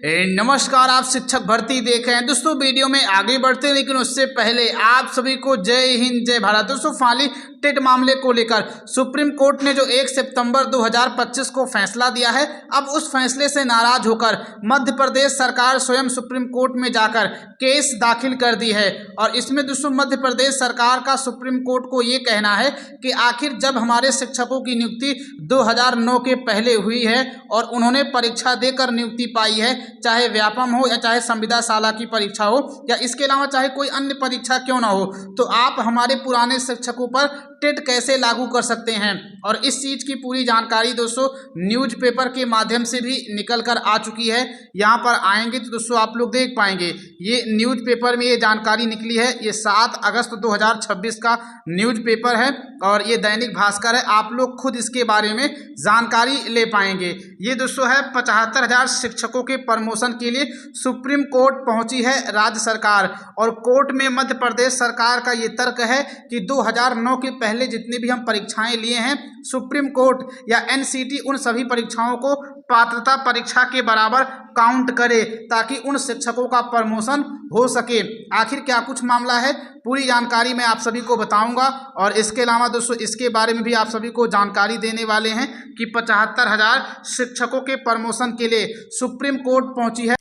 नमस्कार, आप शिक्षक भर्ती देख रहे हैं। दोस्तों वीडियो में आगे बढ़ते हैं, लेकिन उससे पहले आप सभी को जय हिंद जय भारत। दोस्तों फाली टेट मामले को लेकर सुप्रीम कोर्ट ने जो 1 सितंबर 2025 को फैसला दिया है, अब उस फैसले से नाराज होकर मध्य प्रदेश सरकार स्वयं सुप्रीम कोर्ट में जाकर केस दाखिल कर दी है। और इसमें दोस्तों मध्य प्रदेश सरकार का सुप्रीम कोर्ट को ये कहना है कि आखिर जब हमारे शिक्षकों की नियुक्ति 2009 के पहले हुई है और उन्होंने परीक्षा देकर नियुक्ति पाई है, चाहे व्यापम हो या चाहे संविदा शाला की परीक्षा हो या इसके अलावा चाहे कोई अन्य परीक्षा क्यों ना हो, तो आप हमारे पुराने शिक्षकों पर टेट कैसे लागू कर सकते हैं। और इस चीज़ की पूरी जानकारी दोस्तों न्यूज़पेपर के माध्यम से भी निकल कर आ चुकी है। यहाँ पर आएंगे तो दोस्तों आप लोग देख पाएंगे, ये न्यूज़पेपर में ये जानकारी निकली है। ये 7 अगस्त 2026 का न्यूज़पेपर है और ये दैनिक भास्कर है। आप लोग खुद इसके बारे में जानकारी ले पाएंगे। ये दोस्तों है 75,000 शिक्षकों के प्रमोशन के लिए सुप्रीम कोर्ट पहुंची है राज्य सरकार। और कोर्ट में मध्य प्रदेश सरकार का ये तर्क है कि 2009 के पहले जितनी भी हम परीक्षाएं लिए हैं, सुप्रीम कोर्ट या एनसीटी उन सभी परीक्षाओं को पात्रता परीक्षा के बराबर काउंट करे ताकि उन शिक्षकों का प्रमोशन हो सके। आखिर क्या कुछ मामला है, पूरी जानकारी मैं आप सभी को बताऊंगा। और इसके अलावा दोस्तों इसके बारे में भी आप सभी को जानकारी देने वाले हैं कि 75,000 शिक्षकों के प्रमोशन के लिए सुप्रीम कोर्ट पहुंची है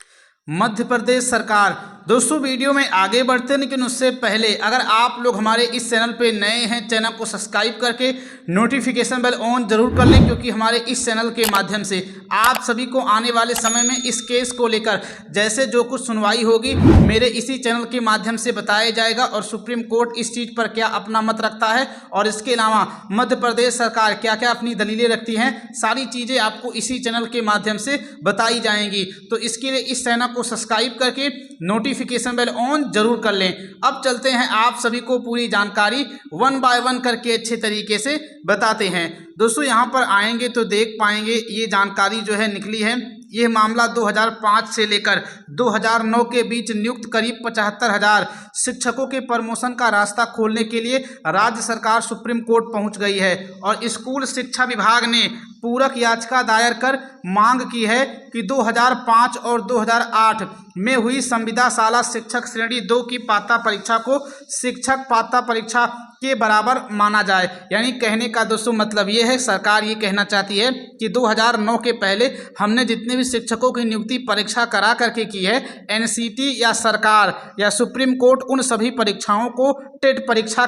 मध्य प्रदेश सरकार। दोस्तों वीडियो में आगे बढ़ते हैं, लेकिन उससे पहले अगर आप लोग हमारे इस चैनल पे नए हैं, चैनल को सब्सक्राइब करके नोटिफिकेशन बेल ऑन जरूर कर लें, क्योंकि हमारे इस चैनल के माध्यम से आप सभी को आने वाले समय में इस केस को लेकर जैसे जो कुछ सुनवाई होगी मेरे इसी चैनल के माध्यम से बताया जाएगा। और सुप्रीम कोर्ट इस चीज़ पर क्या अपना मत रखता है और इसके अलावा मध्य प्रदेश सरकार क्या क्या अपनी दलीलें रखती हैं, सारी चीज़ें आपको इसी चैनल के माध्यम से बताई जाएंगी। तो इसके लिए इस चैनल को सब्सक्राइब करके नोटिफिकेशन बेल ऑन जरूर कर लें। अब चलते हैं, आप सभी को पूरी जानकारी 1 बाय 1 करके अच्छे तरीके से बताते हैं। दोस्तों यहाँ पर आएंगे तो देख पाएंगे ये जानकारी जो है निकली है। यह मामला 2005 से लेकर 2009 के बीच नियुक्त करीब 75,000 शिक्षकों के प्रमोशन का रास्ता खोलने के लिए राज्य सरकार सुप्रीम कोर्ट पहुंच गई है। और स्कूल शिक्षा विभाग ने पूरक याचिका दायर कर मांग की है कि 2005 और 2008 में हुई संविदा शाला शिक्षक श्रेणी 2 की पात्रता परीक्षा को शिक्षक पात्रता परीक्षा के बराबर माना जाए। यानी कहने का दोस्तों मतलब ये है, सरकार ये कहना चाहती है कि 2009 के पहले हमने जितने भी शिक्षकों की नियुक्ति परीक्षा करा करके की है, एनसीटी या सरकार या सुप्रीम कोर्ट उन सभी परीक्षाओं को टेट परीक्षा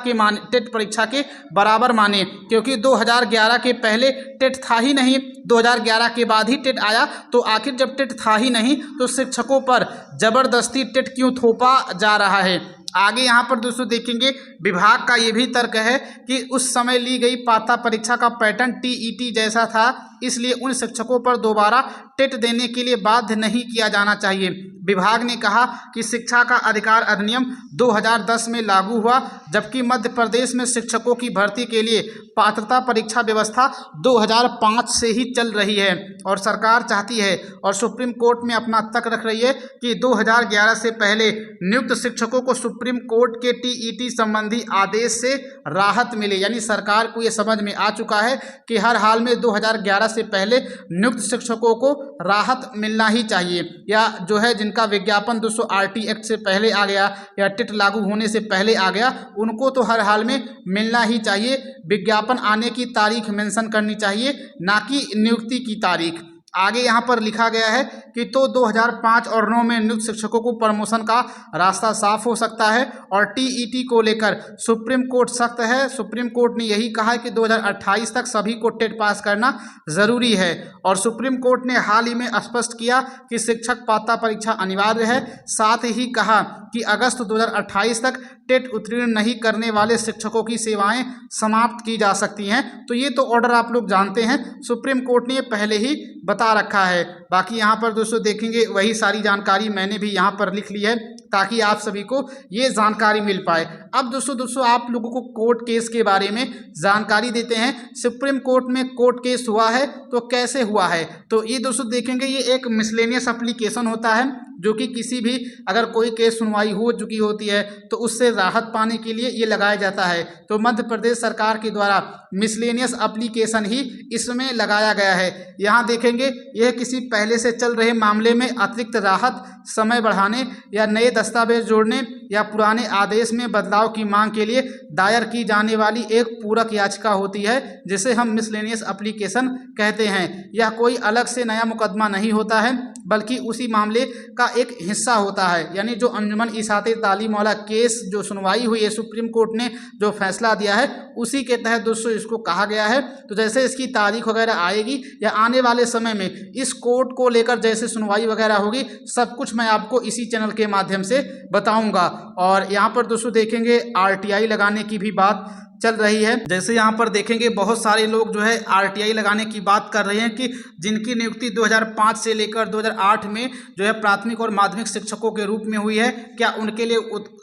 के बराबर माने। क्योंकि 2011 के पहले टेट था ही नहीं, 2011 के बाद ही टेट आया। तो आखिर जब टेट था ही नहीं तो शिक्षकों पर जबरदस्ती टेट क्यों थोपा जा रहा है। आगे यहाँ पर दोस्तों देखेंगे, विभाग का ये भी तर्क है कि उस समय ली गई पात्रता परीक्षा का पैटर्न टीईटी जैसा था, इसलिए उन शिक्षकों पर दोबारा टेट देने के लिए बाध्य नहीं किया जाना चाहिए। विभाग ने कहा कि शिक्षा का अधिकार अधिनियम 2010 में लागू हुआ, जबकि मध्य प्रदेश में शिक्षकों की भर्ती के लिए पात्रता परीक्षा व्यवस्था 2005 से ही चल रही है। और सरकार चाहती है और सुप्रीम कोर्ट में अपना तर्क रख रही है कि 2011 से पहले नियुक्त शिक्षकों को सुप्रीम कोर्ट के टीईटी संबंधी आदेश से राहत मिले। यानी सरकार को ये समझ में आ चुका है कि हर हाल में 2011 से पहले नियुक्त शिक्षकों को राहत मिलना ही चाहिए, या जो है जिनका विज्ञापन दोस्तों आरटी एक्ट से पहले आ गया या टेट लागू होने से पहले आ गया, उनको तो हर हाल में मिलना ही चाहिए। विज्ञापन आने की तारीख मेंशन करनी चाहिए, ना कि नियुक्ति की तारीख। आगे यहाँ पर लिखा गया है कि तो 2005 और 9 में नियुक्त शिक्षकों को प्रमोशन का रास्ता साफ हो सकता है। और टीईटी को लेकर सुप्रीम कोर्ट सख्त है। सुप्रीम कोर्ट ने यही कहा है कि 2028 तक सभी को टेट पास करना ज़रूरी है। और सुप्रीम कोर्ट ने हाल ही में स्पष्ट किया कि शिक्षक पात्रता परीक्षा अनिवार्य है। साथ ही कहा कि अगस्त 2028 तक टेट उत्तीर्ण नहीं करने वाले शिक्षकों की सेवाएं समाप्त की जा सकती हैं। तो ये तो ऑर्डर आप लोग जानते हैं, सुप्रीम कोर्ट ने पहले ही बता रखा है। बाकी यहाँ पर दोस्तों देखेंगे वही सारी जानकारी मैंने भी यहाँ पर लिख ली है ताकि आप सभी को ये जानकारी मिल पाए। अब दोस्तों आप लोगों को कोर्ट केस के बारे में जानकारी देते हैं। सुप्रीम कोर्ट में कोर्ट केस हुआ है तो कैसे हुआ है, तो ये दोस्तों देखेंगे, ये एक मिसलेनियस एप्लीकेशन होता है जो कि किसी भी अगर कोई केस सुनवाई हो चुकी होती है तो उससे राहत पाने के लिए ये लगाया जाता है। तो मध्य प्रदेश सरकार के द्वारा मिसलेनियस एप्लीकेशन ही इसमें लगाया गया है। यहाँ देखेंगे यह किसी पहले से चल रहे मामले में अतिरिक्त राहत, समय बढ़ाने या नए दस्तावेज जोड़ने या पुराने आदेश में बदलाव की मांग के लिए दायर की जाने वाली एक पूरक याचिका होती है, जिसे हम मिसलेनियस एप्लीकेशन कहते हैं। यह कोई अलग से नया मुकदमा नहीं होता है, बल्कि उसी मामले का एक हिस्सा होता है। यानी जो अंजुमन इशाते तालीम वाला केस जो सुनवाई हुई है, सुप्रीम कोर्ट ने जो फैसला दिया है, उसी के तहत दोस्तों इसको कहा गया है। तो जैसे इसकी तारीख वगैरह आएगी या आने वाले समय में इस कोर्ट को लेकर जैसे सुनवाई वगैरह होगी, सब कुछ मैं आपको इसी चैनल के माध्यम से बताऊंगा। और यहाँ पर दोस्तों देखेंगे आरटीआई लगाने की भी बात चल रही है। जैसे यहाँ पर देखेंगे बहुत सारे लोग जो है आरटीआई लगाने की बात कर रहे हैं कि जिनकी नियुक्ति 2005 से लेकर 2008 में जो है प्राथमिक और माध्यमिक शिक्षकों के रूप में हुई है, क्या उनके लिए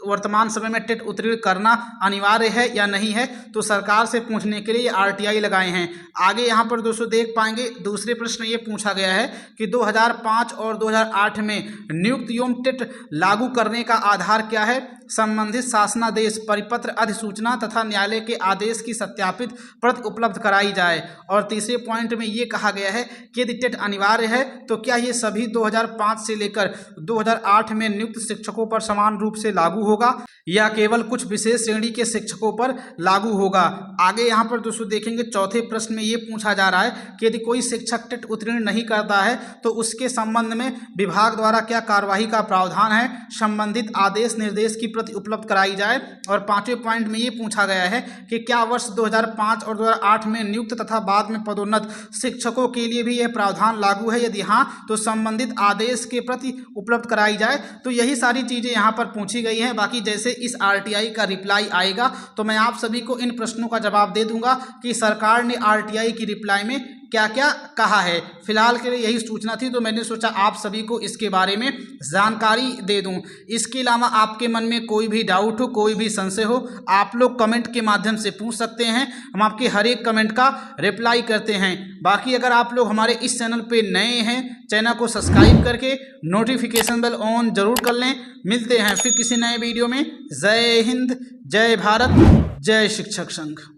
वर्तमान समय में टेट उत्तीर्ण करना अनिवार्य है या नहीं है। तो सरकार से पूछने के लिए ये आरटीआई लगाए हैं। आगे यहाँ पर दोस्तों देख पाएंगे दूसरे प्रश्न ये पूछा गया है कि 2005 और 2008 में नियुक्त एवं टेट लागू करने का आधार क्या है। संबंधित शासनादेश, परिपत्र, अधिसूचना तथा न्यायालय के आदेश की सत्यापित प्रति उपलब्ध कराई जाए। और तीसरे पॉइंट में ये कहा गया है कि यदि टेट अनिवार्य है तो क्या ये सभी 2005 से लेकर 2008 में नियुक्त शिक्षकों पर समान रूप से लागू होगा या केवल कुछ विशेष श्रेणी के शिक्षकों पर लागू होगा। आगे यहाँ पर दोस्तों देखेंगे चौथे प्रश्न में ये पूछा जा रहा है कि यदि कोई शिक्षक टेट उत्तीर्ण नहीं करता है तो उसके संबंध में विभाग द्वारा क्या कार्यवाही का प्रावधान है। संबंधित आदेश निर्देश की प्रति उपलब्ध कराई जाए। और पांचवें पॉइंट में ये पूछा गया है कि क्या वर्ष 2005 और 2008 में नियुक्त तथा बाद में पदोन्नत शिक्षकों के लिए भी यह प्रावधान लागू है, यदि हाँ तो संबंधित आदेश के प्रति उपलब्ध कराई जाए। तो यही सारी चीजें यहाँ पर पूछी गई हैं। बाकी जैसे इस आरटीआई का रिप्लाई आएगा तो मैं आप सभी को इन प्रश्नों का जवाब दे दूंगा कि सरकार ने आरटीआई की रिप्लाई में क्या क्या कहा है। फिलहाल के लिए यही सूचना थी, तो मैंने सोचा आप सभी को इसके बारे में जानकारी दे दूं। इसके अलावा आपके मन में कोई भी डाउट हो, कोई भी संशय हो, आप लोग कमेंट के माध्यम से पूछ सकते हैं। हम आपके हर एक कमेंट का रिप्लाई करते हैं। बाकी अगर आप लोग हमारे इस चैनल पे नए हैं, चैनल को सब्सक्राइब करके नोटिफिकेशन बेल ऑन जरूर कर लें। मिलते हैं फिर किसी नए वीडियो में। जय हिंद, जय भारत, जय शिक्षक संघ।